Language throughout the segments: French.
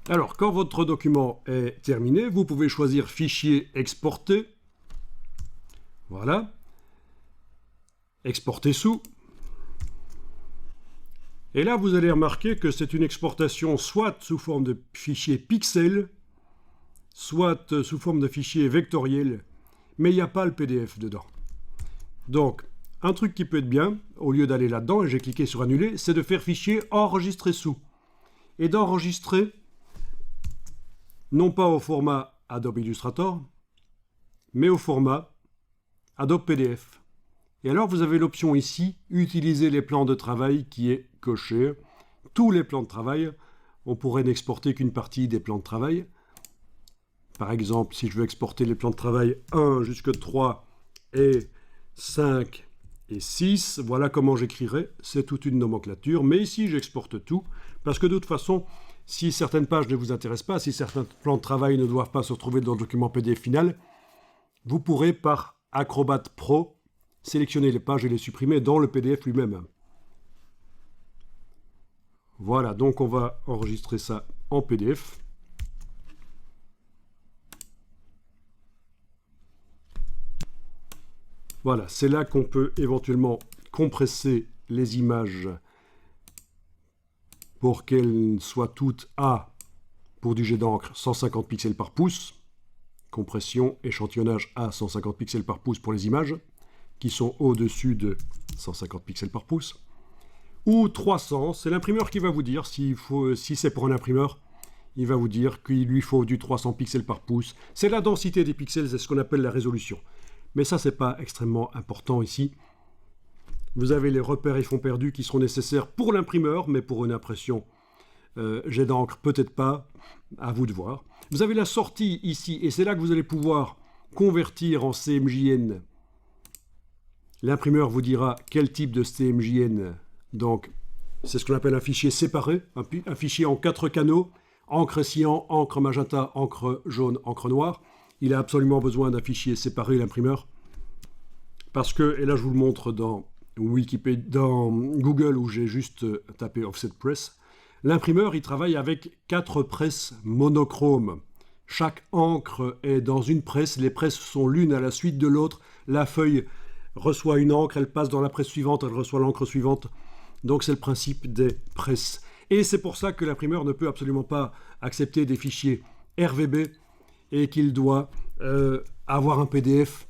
Alors, quand votre document est terminé, vous pouvez choisir Fichier exporter. Voilà. Exporter sous. Et là, vous allez remarquer que c'est une exportation soit sous forme de fichier pixel, soit sous forme de fichier vectoriel, mais il n'y a pas le PDF dedans. Donc, un truc qui peut être bien, au lieu d'aller là-dedans, et j'ai cliqué sur annuler, c'est de faire fichier enregistrer sous. Et d'enregistrer, non pas au format Adobe Illustrator, mais au format Adobe PDF. Et alors, vous avez l'option ici, utiliser les plans de travail qui est coché. Tous les plans de travail, on pourrait n'exporter qu'une partie des plans de travail. Par exemple, si je veux exporter les plans de travail 1 jusqu'à 3 et 5 et 6, voilà comment j'écrirai. C'est toute une nomenclature. Mais ici, j'exporte tout, parce que de toute façon, si certaines pages ne vous intéressent pas, si certains plans de travail ne doivent pas se retrouver dans le document PDF final, vous pourrez, par Acrobat Pro, sélectionner les pages et les supprimer dans le PDF lui-même. Voilà, donc on va enregistrer ça en PDF. Voilà, c'est là qu'on peut éventuellement compresser les images pour qu'elles soient toutes à, pour du jet d'encre, 150 pixels par pouce. Compression, échantillonnage à 150 pixels par pouce pour les images, qui sont au-dessus de 150 pixels par pouce. Ou 300, c'est l'imprimeur qui va vous dire, si c'est pour un imprimeur, il va vous dire qu'il lui faut du 300 pixels par pouce. C'est la densité des pixels, c'est ce qu'on appelle la résolution. Mais ça, c'est pas extrêmement important ici. Vous avez les repères et fonds perdus qui seront nécessaires pour l'imprimeur, mais pour une impression jet d'encre, peut-être pas, à vous de voir. Vous avez la sortie ici, et c'est là que vous allez pouvoir convertir en CMJN. L'imprimeur vous dira quel type de CMJN. Donc, c'est ce qu'on appelle un fichier séparé, un fichier en 4 canaux, encre cyan, encre magenta, encre jaune, encre noire. Il a absolument besoin d'un fichier séparé, l'imprimeur. Parce que, et là je vous le montre dans Wikipédia, dans Google, où j'ai juste tapé Offset Press, l'imprimeur, il travaille avec 4 presses monochromes. Chaque encre est dans une presse, les presses sont l'une à la suite de l'autre. La feuille reçoit une encre, elle passe dans la presse suivante, elle reçoit l'encre suivante. Donc c'est le principe des presses. Et c'est pour ça que l'imprimeur ne peut absolument pas accepter des fichiers RVB et qu'il doit avoir un PDF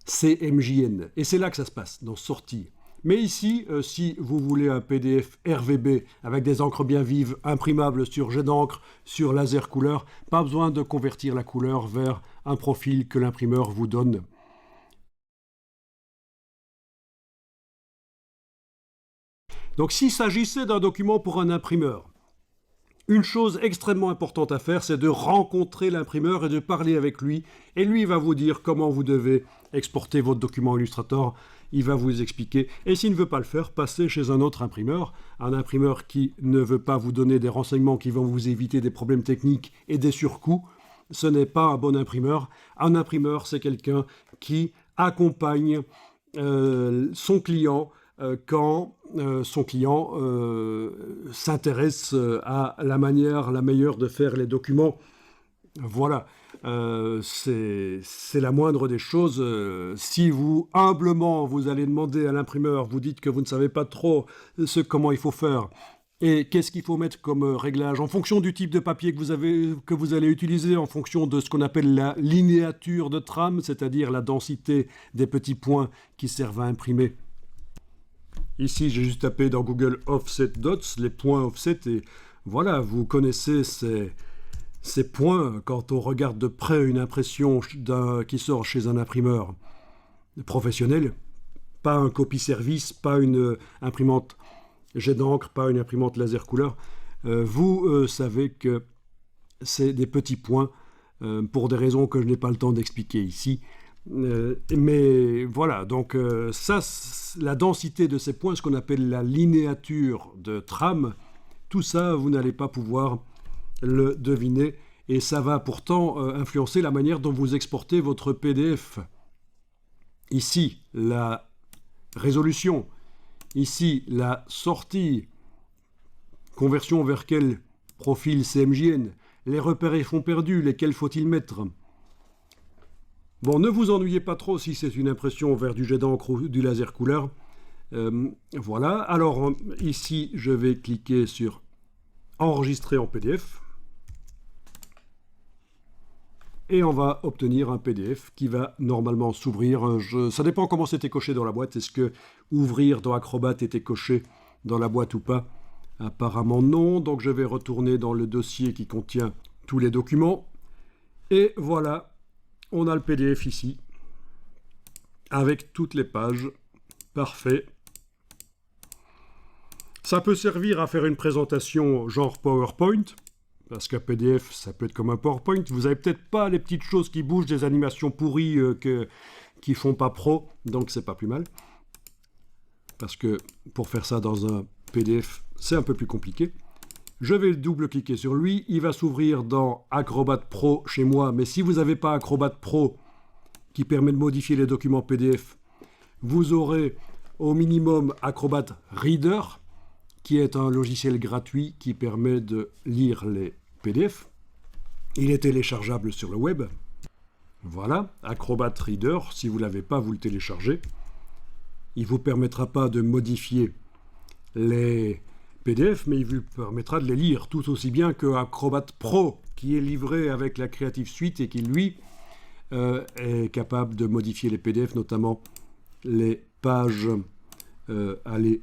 CMJN. Et c'est là que ça se passe, dans sortie. Mais ici, si vous voulez un PDF RVB avec des encres bien vives, imprimables sur jet d'encre, sur laser couleur, pas besoin de convertir la couleur vers un profil que l'imprimeur vous donne. Donc s'il s'agissait d'un document pour un imprimeur, une chose extrêmement importante à faire, c'est de rencontrer l'imprimeur et de parler avec lui. Et lui, il va vous dire comment vous devez exporter votre document Illustrator. Il va vous expliquer. Et s'il ne veut pas le faire, passez chez un autre imprimeur. Un imprimeur qui ne veut pas vous donner des renseignements qui vont vous éviter des problèmes techniques et des surcoûts. Ce n'est pas un bon imprimeur. Un imprimeur, c'est quelqu'un qui accompagne son client quand son client s'intéresse à la manière la meilleure de faire les documents. Voilà, c'est la moindre des choses. Si vous, humblement, vous allez demander à l'imprimeur, vous dites que vous ne savez pas trop comment il faut faire, et qu'est-ce qu'il faut mettre comme réglage, en fonction du type de papier que vous allez utiliser, en fonction de ce qu'on appelle la linéature de trame, c'est-à-dire la densité des petits points qui servent à imprimer. Ici, j'ai juste tapé dans Google Offset Dots, les points offset, et voilà, vous connaissez ces points quand on regarde de près une impression qui sort chez un imprimeur professionnel, pas un copie-service, pas une imprimante jet d'encre, pas une imprimante laser couleur. Vous savez que c'est des petits points pour des raisons que je n'ai pas le temps d'expliquer ici. Mais voilà, donc ça, la densité de ces points, ce qu'on appelle la linéature de trame, tout ça, vous n'allez pas pouvoir le deviner, et ça va pourtant influencer la manière dont vous exportez votre PDF. Ici, la résolution, ici, la sortie, conversion vers quel profil CMJN, les repères et fonds perdus, lesquels faut-il mettre? Bon, ne vous ennuyez pas trop si c'est une impression vers du jet d'encre ou du laser couleur. Voilà, alors ici je vais cliquer sur enregistrer en PDF et on va obtenir un PDF qui va normalement s'ouvrir. Ça dépend comment c'était coché dans la boîte. Est-ce que ouvrir dans Acrobat était coché dans la boîte ou pas? Apparemment non, donc je vais retourner dans le dossier qui contient tous les documents et voilà, on a le PDF ici avec toutes les pages. Parfait. Ça peut servir à faire une présentation genre PowerPoint, parce qu'un PDF, ça peut être comme un PowerPoint. Vous n'avez peut-être pas les petites choses qui bougent, des animations pourries qui font pas pro, donc c'est pas plus mal. Parce que pour faire ça dans un PDF, c'est un peu plus compliqué. Je vais double-cliquer sur lui, il va s'ouvrir dans Acrobat Pro chez moi, mais si vous n'avez pas Acrobat Pro qui permet de modifier les documents PDF, vous aurez au minimum Acrobat Reader, qui est un logiciel gratuit qui permet de lire les PDF. Il est téléchargeable sur le web. Voilà, Acrobat Reader, si vous ne l'avez pas, vous le téléchargez. Il ne vous permettra pas de modifier les PDF, mais il vous permettra de les lire tout aussi bien que Acrobat Pro, qui est livré avec la Creative Suite et qui, lui, est capable de modifier les PDF, notamment les pages, aller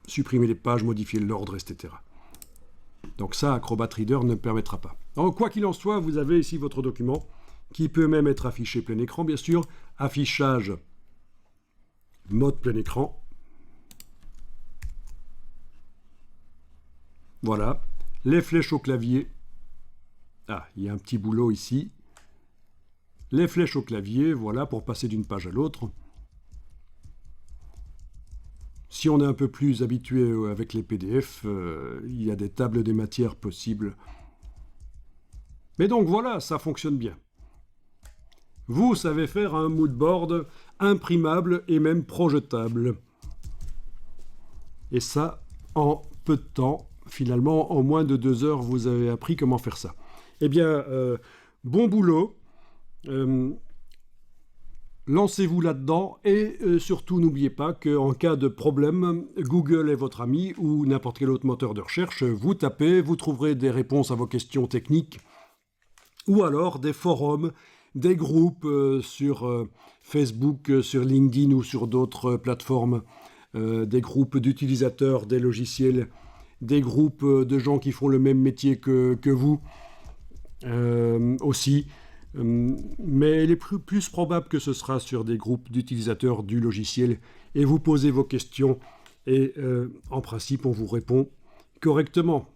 supprimer les pages, modifier l'ordre, etc. Donc ça, Acrobat Reader ne permettra pas. Alors, quoi qu'il en soit, vous avez ici votre document, qui peut même être affiché plein écran, bien sûr. Affichage, mode plein écran. Voilà. Les flèches au clavier. Ah, il y a un petit boulot ici. Les flèches au clavier, voilà, pour passer d'une page à l'autre. Si on est un peu plus habitué avec les PDF, il y a des tables des matières possibles. Mais donc voilà, ça fonctionne bien. Vous savez faire un moodboard imprimable et même projetable. Et ça, en peu de temps, finalement, en moins de 2 heures, vous avez appris comment faire ça. Eh bien, bon boulot. Lancez-vous là-dedans et surtout n'oubliez pas qu'en cas de problème, Google est votre ami ou n'importe quel autre moteur de recherche. Vous tapez, vous trouverez des réponses à vos questions techniques ou alors des forums, des groupes sur Facebook, sur LinkedIn ou sur d'autres plateformes, des groupes d'utilisateurs des logiciels, des groupes de gens qui font le même métier que vous aussi. Mais il est plus probable que ce sera sur des groupes d'utilisateurs du logiciel et vous posez vos questions et en principe on vous répond correctement.